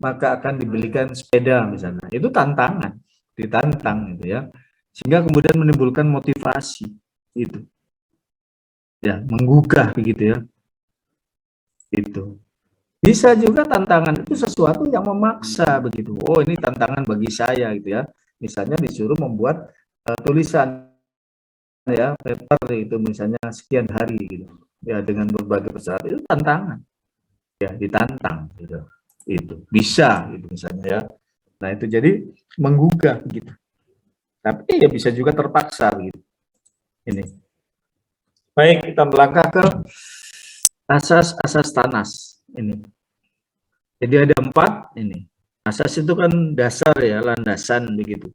maka akan dibelikan sepeda misalnya. Itu tantangan, ditantang gitu ya. Sehingga kemudian menimbulkan motivasi itu. Ya, menggugah begitu ya. Itu. Bisa juga tantangan itu sesuatu yang memaksa begitu. Oh, ini tantangan bagi saya gitu ya. Misalnya disuruh membuat tulisan ya, paper itu misalnya sekian hari gitu. Ya, dengan berbagai persyaratan itu tantangan. Ya, ditantang gitu. Itu bisa gitu misalnya ya. Nah, itu jadi menggugah gitu. Tapi ya bisa juga terpaksa gitu. Ini. Baik, kita melangkah ke asas-asas TANAS ini. Jadi ada 4 ini. Asas itu kan dasar ya, landasan begitu.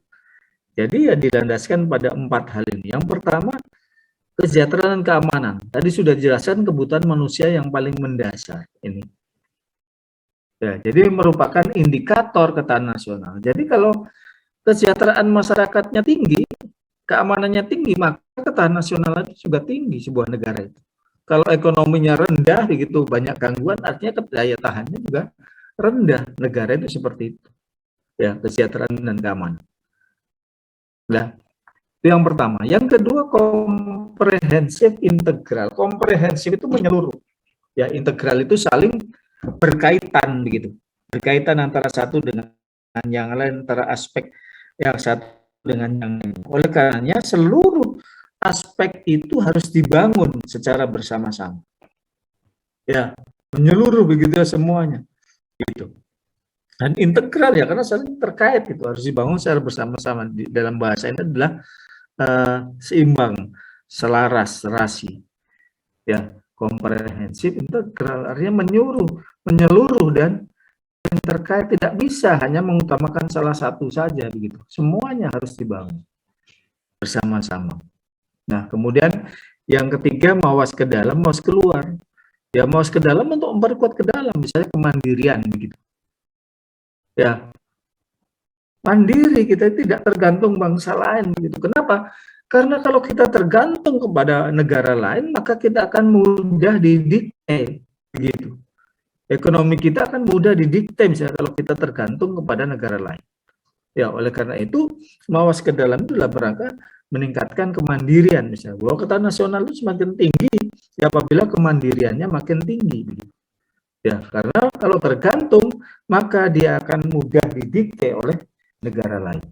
Jadi ya dilandaskan pada 4 hal ini. Yang pertama, kesejahteraan dan keamanan. Tadi sudah dijelaskan kebutuhan manusia yang paling mendasar ini. Ya, jadi merupakan indikator ketahanan nasional. Jadi kalau kesejahteraan masyarakatnya tinggi, keamanannya tinggi, maka ketahanan nasional itu juga tinggi sebuah negara itu. Kalau ekonominya rendah begitu, banyak gangguan, artinya daya tahannya juga rendah. Negara itu seperti itu. Ya, kesejahteraan dan keamanan. Nah, itu yang pertama. Yang kedua, komprehensif integral. Komprehensif itu menyeluruh. Ya, integral itu saling berkaitan begitu. Berkaitan antara satu dengan yang lain, antara aspek yang satu dengan yang lain. Oleh karenanya seluruh aspek itu harus dibangun secara bersama-sama. Ya, menyeluruh begitu ya semuanya. Gitu. Dan integral ya, karena saling terkait itu harus dibangun secara bersama-sama. Di dalam bahasa ini adalah seimbang, selaras, serasi. Ya, komprehensif, integral artinya menyeluruh dan terkait, tidak bisa hanya mengutamakan salah satu saja begitu. Semuanya harus dibangun bersama-sama. Nah, kemudian yang ketiga, mawas ke dalam, mawas keluar. Ya, mawas ke dalam untuk memperkuat ke dalam, misalnya kemandirian begitu. Ya, mandiri, kita tidak tergantung bangsa lain begitu. Kenapa? Karena kalau kita tergantung kepada negara lain, maka kita akan mudah didikte begitu. Ekonomi kita akan mudah didikte misalnya kalau kita tergantung kepada negara lain. Ya, oleh karena itu mawas ke dalam itu dalam rangka meningkatkan kemandirian misalnya. Bahwa ketahanan nasional itu semakin tinggi ya apabila kemandiriannya makin tinggi begitu. Ya, karena kalau tergantung maka dia akan mudah didikte oleh negara lain.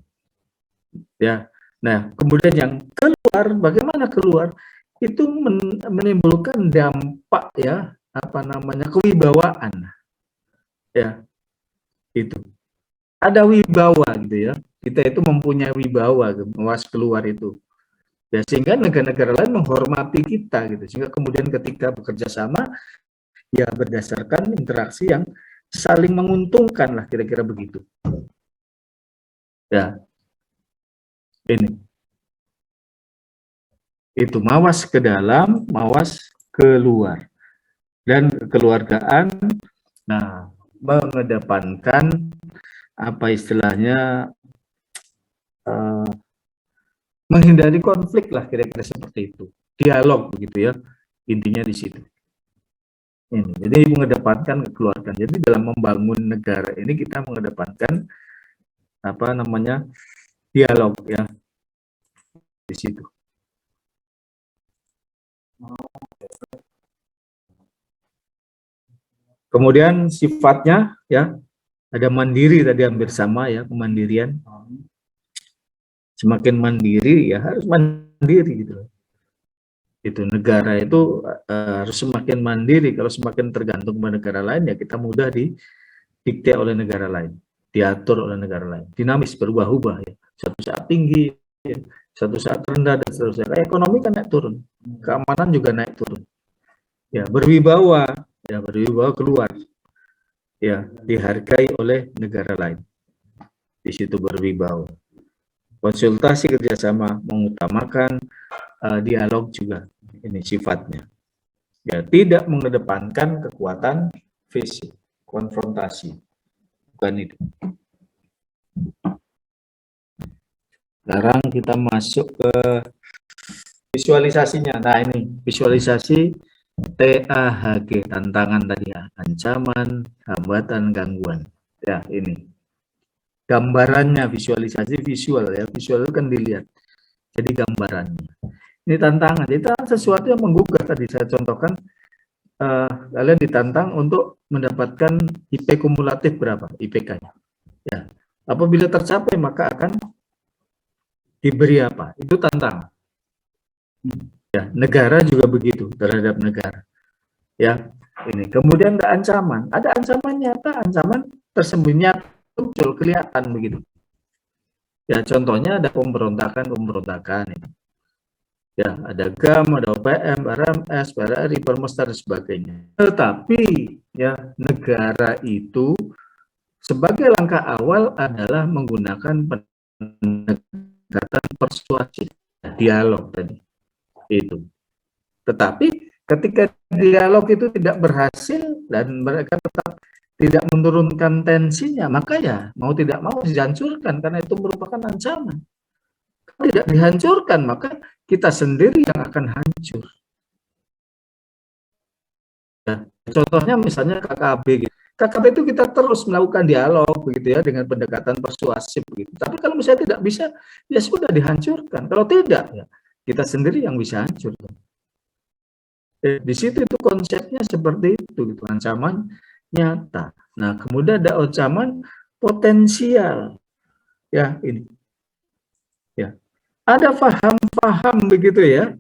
Ya. Nah, kemudian yang keluar, bagaimana keluar? Itu menimbulkan dampak ya, apa namanya, kewibawaan. Ya. Itu. Ada wibawa gitu ya. Kita itu mempunyai wibawa, mawas keluar itu. Ya, sehingga negara-negara lain menghormati kita gitu. Sehingga kemudian ketika bekerja sama ya berdasarkan interaksi yang saling menguntungkan lah, kira-kira begitu. Ya. Ini. Itu mawas ke dalam, mawas keluar. Dan kekeluargaan, nah, mengedepankan apa istilahnya, menghindari konflik lah, kira-kira seperti itu. Dialog begitu ya, intinya di situ. Ini, jadi mengedepankan kekeluargaan. Jadi dalam membangun negara ini kita mengedepankan dialog ya di situ. Kemudian sifatnya ya ada mandiri tadi hampir sama ya, kemandirian. Semakin mandiri ya harus mandiri gitu. Itu negara itu harus semakin mandiri. Kalau semakin tergantung pada negara lain ya kita mudah didikte oleh negara lain, diatur oleh negara lain. Dinamis, berubah-ubah ya. Satu saat tinggi, ya. Satu saat rendah dan seterusnya. Kayak ekonomi kan naik turun, keamanan juga naik turun. Ya berwibawa keluar. Ya dihargai oleh negara lain. Di situ berwibawa. Konsultasi kerjasama mengutamakan dialog juga ini sifatnya. Ya tidak mengedepankan kekuatan fisik, konfrontasi. Bukan itu. Sekarang kita masuk ke visualisasinya. Nah ini visualisasi TAHG, tantangan tadi ya, ancaman, hambatan, gangguan. Ya ini gambarannya, visualisasi visual ya, visual itu kan dilihat. Jadi gambarannya. Ini tantangan, itu sesuatu yang menggugah tadi saya contohkan. Kalian ditantang untuk mendapatkan IP kumulatif berapa, IPK-nya. Ya, apabila tercapai maka akan diberi apa? Itu tantangan. Ya, negara juga begitu terhadap negara. Ya, ini. Kemudian ada ancaman. Ada ancaman nyata, ancaman tersembunyi muncul kelihatan begitu. Ya, contohnya ada pemberontakan ini. Ya, ada GAM, ada OPM, RMS, PRRI, Permesta dan sebagainya. Tetapi ya negara itu sebagai langkah awal adalah menggunakan pendekatan persuasif, dialog tadi itu. Tetapi ketika dialog itu tidak berhasil dan mereka tetap tidak menurunkan tensinya, maka ya mau tidak mau dihancurkan karena itu merupakan ancaman. Kalau tidak dihancurkan maka kita sendiri yang akan hancur. Ya, contohnya misalnya KKB gitu. KKB itu kita terus melakukan dialog begitu ya dengan pendekatan persuasif begitu. Tapi kalau misalnya tidak bisa, ya sudah dihancurkan. Kalau tidak, ya kita sendiri yang bisa hancur. Di situ itu konsepnya seperti itu, gitu. Ancaman nyata. Nah, kemudian ada ancaman potensial. Ya, ini. Ya. Ada paham-paham begitu ya.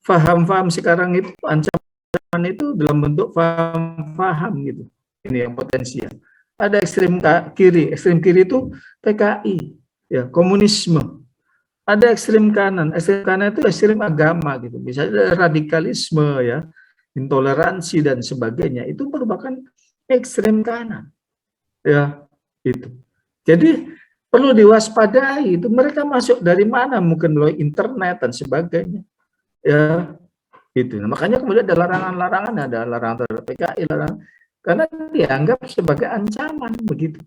Paham-paham sekarang itu ancaman itu dalam bentuk paham-paham gitu. Ini yang potensial. Ada ekstrem kiri itu PKI, ya, komunisme. Ada ekstrem kanan itu ekstrem agama gitu. Misalnya radikalisme ya, intoleransi dan sebagainya itu merupakan ekstrem kanan. Ya, itu. Jadi perlu diwaspadai itu mereka masuk dari mana, mungkin melalui internet dan sebagainya. Ya, itu. Nah, makanya kemudian ada larangan-larangan, ada larangan terhadap PKI, larangan karena dianggap sebagai ancaman begitu.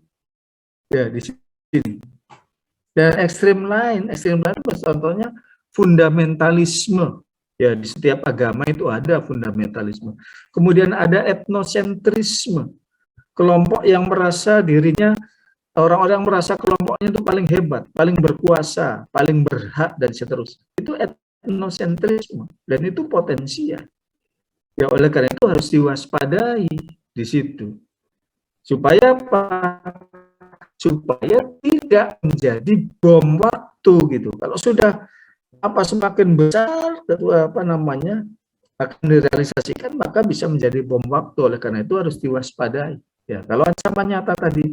Ya, di sini. Dan ekstrem lain contohnya fundamentalisme. Ya, di setiap agama itu ada fundamentalisme. Kemudian ada etnosentrisme. Kelompok yang merasa dirinya, orang-orang merasa kelompoknya itu paling hebat, paling berkuasa, paling berhak dan seterusnya. Itu etnosentrisme dan itu potensial. Ya, oleh karena itu harus diwaspadai di situ. Supaya apa? Supaya tidak menjadi bom waktu gitu. Kalau sudah semakin besar akan direalisasikan maka bisa menjadi bom waktu. Oleh karena itu harus diwaspadai. Ya, kalau ancaman nyata tadi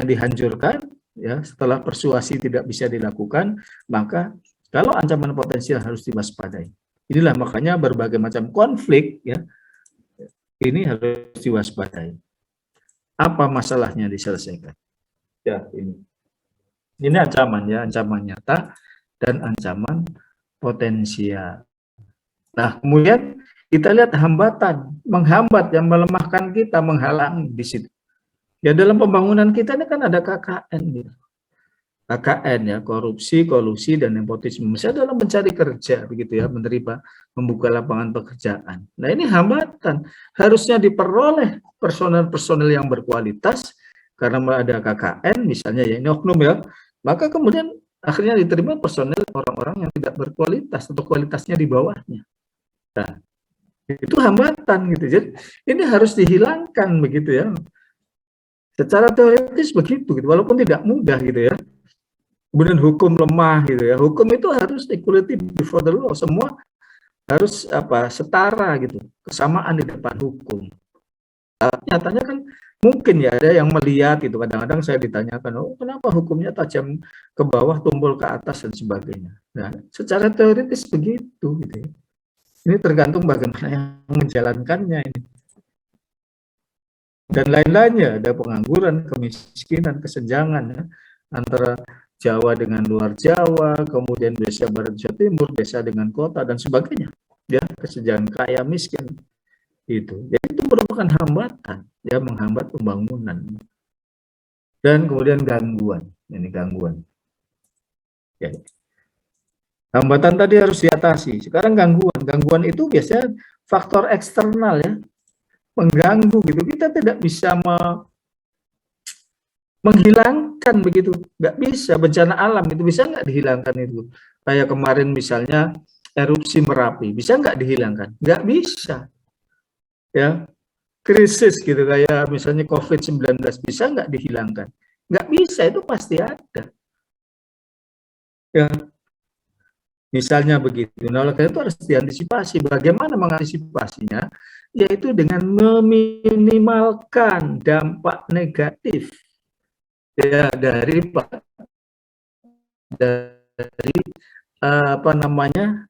dihancurkan ya, setelah persuasi tidak bisa dilakukan, maka kalau ancaman potensial harus diwaspadai. Inilah makanya berbagai macam konflik ya ini harus diwaspadai. Apa masalahnya diselesaikan? Ya, ini ancaman ya, ancaman nyata dan ancaman potensial. Nah, kemudian kita lihat hambatan, menghambat yang melemahkan kita, menghalangi di situ. Ya, dalam pembangunan kita ini kan ada KKN gitu. KKN ya, korupsi, kolusi dan nepotisme. Misalnya dalam mencari kerja begitu ya, membuka lapangan pekerjaan. Nah, ini hambatan. Harusnya diperoleh personel-personel yang berkualitas karena ada KKN misalnya ya, ini oknum ya, maka kemudian akhirnya diterima personel orang-orang yang tidak berkualitas atau kualitasnya di bawahnya. Nah, itu hambatan gitu. Jadi ini harus dihilangkan begitu ya. Secara teoritis begitu gitu, walaupun tidak mudah gitu ya. Kemudian hukum lemah gitu ya. Hukum itu harus equality before the law, semua harus setara gitu, kesamaan di depan hukum. Nyatanya kan mungkin ya ada yang melihat itu, kadang-kadang saya ditanyakan, oh kenapa hukumnya tajam ke bawah, tumpul ke atas dan sebagainya. Nah, secara teoritis begitu gitu ya. Ini tergantung bagaimana yang menjalankannya ini. Dan lain-lainnya, ada pengangguran, kemiskinan, kesenjangan ya, antara Jawa dengan luar Jawa, kemudian desa barat Jawa Timur, desa dengan kota dan sebagainya. Ya, kesenjangan kaya miskin itu. Jadi itu merupakan hambatan, ya, menghambat pembangunan. Dan kemudian gangguan, ini gangguan. Ya. Hambatan tadi harus diatasi. Sekarang gangguan itu biasanya faktor eksternal ya, mengganggu gitu. Kita tidak bisa menghilangkan begitu, nggak bisa. Bencana alam itu bisa nggak dihilangkan itu? Kayak kemarin misalnya erupsi Merapi, bisa nggak dihilangkan? Nggak bisa. Ya, krisis gitu kayak misalnya COVID-19 bisa nggak dihilangkan? Nggak bisa, itu pasti ada. Ya, misalnya begitu. Nah, oleh karena itu harus diantisipasi. Bagaimana mengantisipasinya? Yaitu dengan meminimalkan dampak negatif ya dari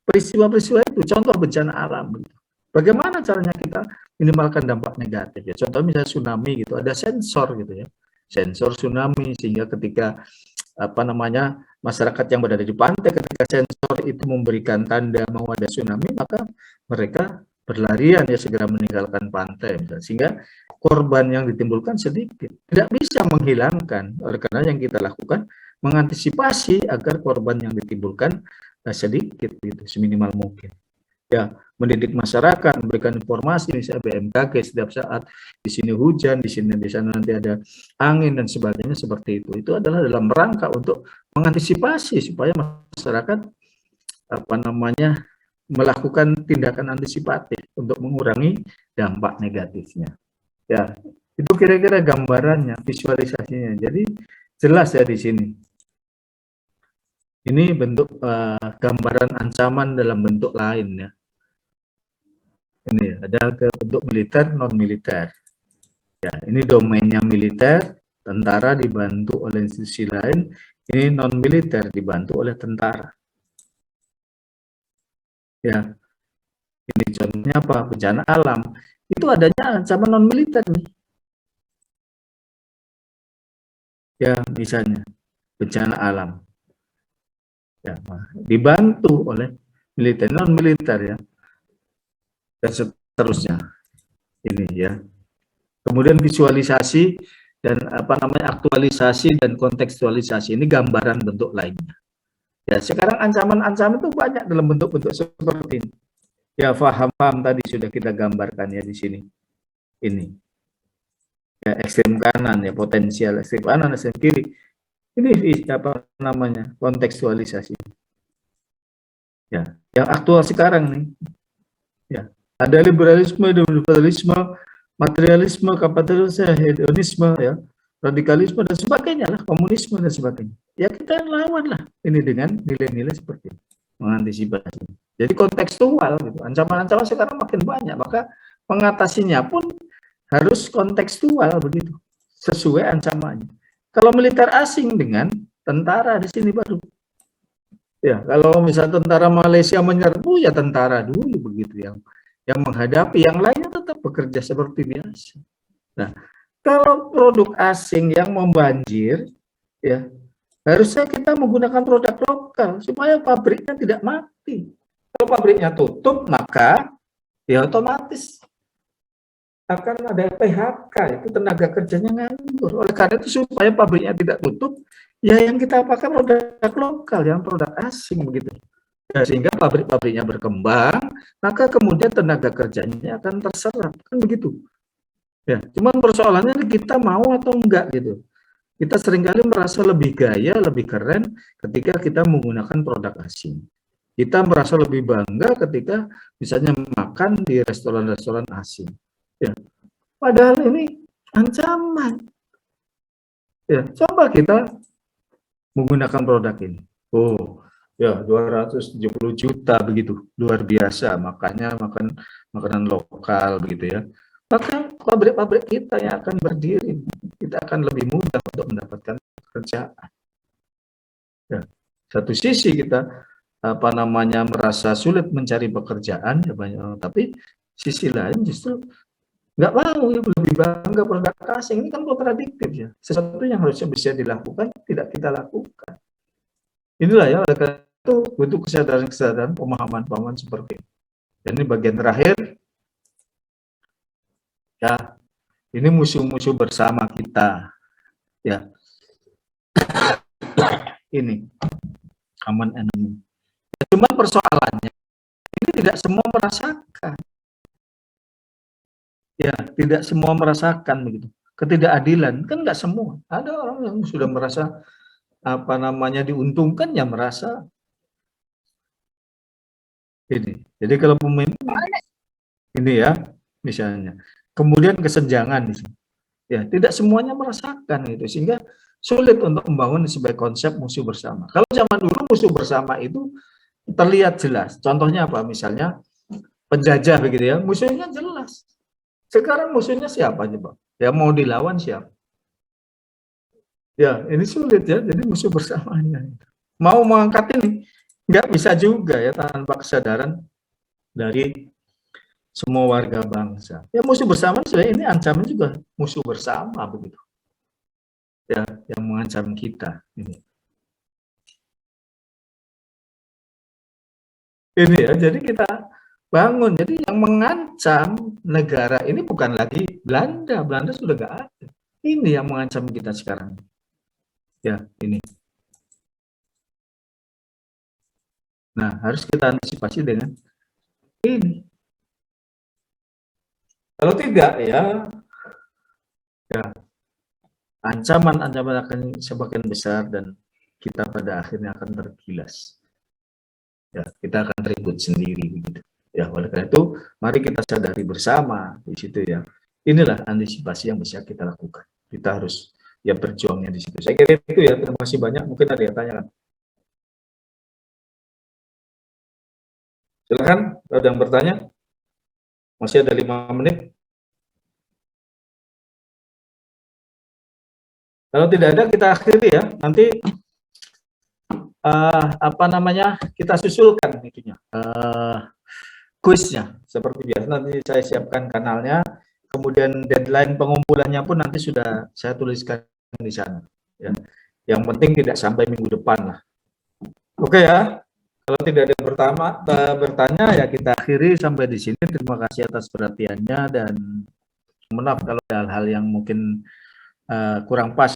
peristiwa-peristiwa itu, contoh bencana alam. Bagaimana caranya kita minimalkan dampak negatif ya? Contoh misalnya tsunami gitu, ada sensor gitu ya, sensor tsunami, sehingga ketika masyarakat yang berada di pantai, ketika sensor itu memberikan tanda mau ada tsunami, maka mereka berlarian ya, segera meninggalkan pantai misalnya, sehingga korban yang ditimbulkan sedikit. Tidak bisa menghilangkan, oleh karena yang kita lakukan mengantisipasi agar korban yang ditimbulkan sedikit gitu, seminimal mungkin. Ya, mendidik masyarakat, memberikan informasi, misalnya BMKG setiap saat, di sini hujan, di sana nanti ada angin dan sebagainya, seperti itu. Itu adalah dalam rangka untuk mengantisipasi supaya masyarakat melakukan tindakan antisipatif untuk mengurangi dampak negatifnya. Ya, itu kira-kira gambarannya, visualisasinya. Jadi jelas ya di sini. Ini bentuk gambaran ancaman dalam bentuk lain ya. Ini ada ke bentuk militer, non militer. Ya, ini domainnya militer, tentara dibantu oleh institusi lain. Ini non militer dibantu oleh tentara. Ya, ini contohnya apa? Bencana alam. Itu adanya ancaman non militer nih. Ya, misalnya bencana alam. Ya, dibantu oleh militer, non militer ya. Dan seterusnya. Ini ya. Kemudian visualisasi dan aktualisasi dan kontekstualisasi, ini gambaran bentuk lainnya. Ya, sekarang ancaman-ancaman itu banyak dalam bentuk-bentuk seperti ini. Ya, paham tadi sudah kita gambarkan ya di sini. Ini. Ya, ekstrem kanan ya, potensial ekstrem kanan, ekstrem kiri. Ini kontekstualisasi. Ya, yang aktual sekarang nih. Ya, ada liberalisme, materialisme, kapitalisme, hedonisme, ya, radikalisme dan sebagainya lah, komunisme dan sebagainya. Ya kita lawan lah ini dengan nilai-nilai seperti ini, mengantisipasi. Jadi kontekstual gitu. Ancaman-ancaman sekarang makin banyak, maka mengatasinya pun harus kontekstual begitu, sesuai ancamannya. Kalau militer asing dengan tentara di sini baru. Ya, kalau misalnya tentara Malaysia menyerbu ya tentara dulu begitu yang menghadapi, yang lainnya tetap bekerja seperti biasa. Nah, kalau produk asing yang membanjir, ya harusnya kita menggunakan produk lokal supaya pabriknya tidak mati. Kalau pabriknya tutup, maka ya otomatis akan ada PHK, itu tenaga kerjanya nganggur. Oleh karena itu supaya pabriknya tidak tutup, ya yang kita pakai produk lokal, yang produk asing begitu. Ya, sehingga pabrik-pabriknya berkembang, maka kemudian tenaga kerjanya akan terserap, kan begitu. Ya, cuman persoalannya kita mau atau enggak gitu. Kita seringkali merasa lebih gaya, lebih keren ketika kita menggunakan produk asing. Kita merasa lebih bangga ketika misalnya makan di restoran-restoran asing. Ya, padahal ini ancaman. Ya, coba kita menggunakan produk ini. Oh, ya 270 juta begitu, luar biasa. Makanya makan makanan lokal begitu ya. Maka pabrik-pabrik kita yang akan berdiri, kita akan lebih mudah untuk mendapatkan pekerjaan. Ya, satu sisi kita merasa sulit mencari pekerjaan ya banyak orang, tapi sisi lain justru nggak mau ya, lebih bangga produk asing. Ini kan kontradiktif ya. Sesuatu yang harusnya bisa dilakukan tidak kita lakukan. Inilah ya, oleh karena itu butuh kesadaran-kesadaran, pemahaman-pemahaman seperti ini. Dan ini bagian terakhir. Ya, ini musuh-musuh bersama kita. Ya, ini common enemy. Ya, cuma persoalannya ini tidak semua merasakan. Ya, tidak semua merasakan begitu. Ketidakadilan kan nggak semua. Ada orang yang sudah merasa diuntungkan, ya merasa ini. Jadi kalau pemimpin ini ya, misalnya, kemudian kesenjangan di sini. Ya, tidak semuanya merasakan itu, sehingga sulit untuk membangun sebagai konsep musuh bersama. Kalau zaman dulu musuh bersama itu terlihat jelas. Contohnya apa? Misalnya penjajah begitu ya, musuhnya jelas. Sekarang musuhnya siapa coba? Ya mau dilawan siapa? Ya, ini sulit ya, jadi musuh bersamanya. Mau mengangkat ini, nggak bisa juga ya tanpa kesadaran dari semua warga bangsa. Ya musuh bersama sebenarnya ini ancaman juga, musuh bersama begitu. Ya, yang mengancam kita ini. Ini ya, jadi kita bangun. Jadi yang mengancam negara ini bukan lagi Belanda. Belanda sudah nggak ada. Ini yang mengancam kita sekarang. Ya, ini. Nah, harus kita antisipasi dengan ini. Kalau tidak, ya ancaman-ancaman akan semakin besar dan kita pada akhirnya akan tergilas. Ya, kita akan ribut sendiri begitu. Ya, oleh karena itu, mari kita sadari bersama di situ ya. Inilah antisipasi yang bisa kita lakukan. Kita harus ya berjuangnya di situ. Saya kira itu ya. Terima kasih banyak. Mungkin ada yang tanya kan? Silakan, ada yang bertanya? Masih ada 5 menit. Kalau tidak ada, kita akhiri ya. Nanti kita susulkan itunya, kuisnya seperti biasa. Nanti saya siapkan kanalnya, kemudian deadline pengumpulannya pun nanti sudah saya tuliskan di sana. Ya. Yang penting tidak sampai minggu depan lah. Oke ya. Kalau tidak ada yang bertanya ya kita akhiri sampai di sini. Terima kasih atas perhatiannya dan maaf kalau ada hal-hal yang mungkin kurang pas.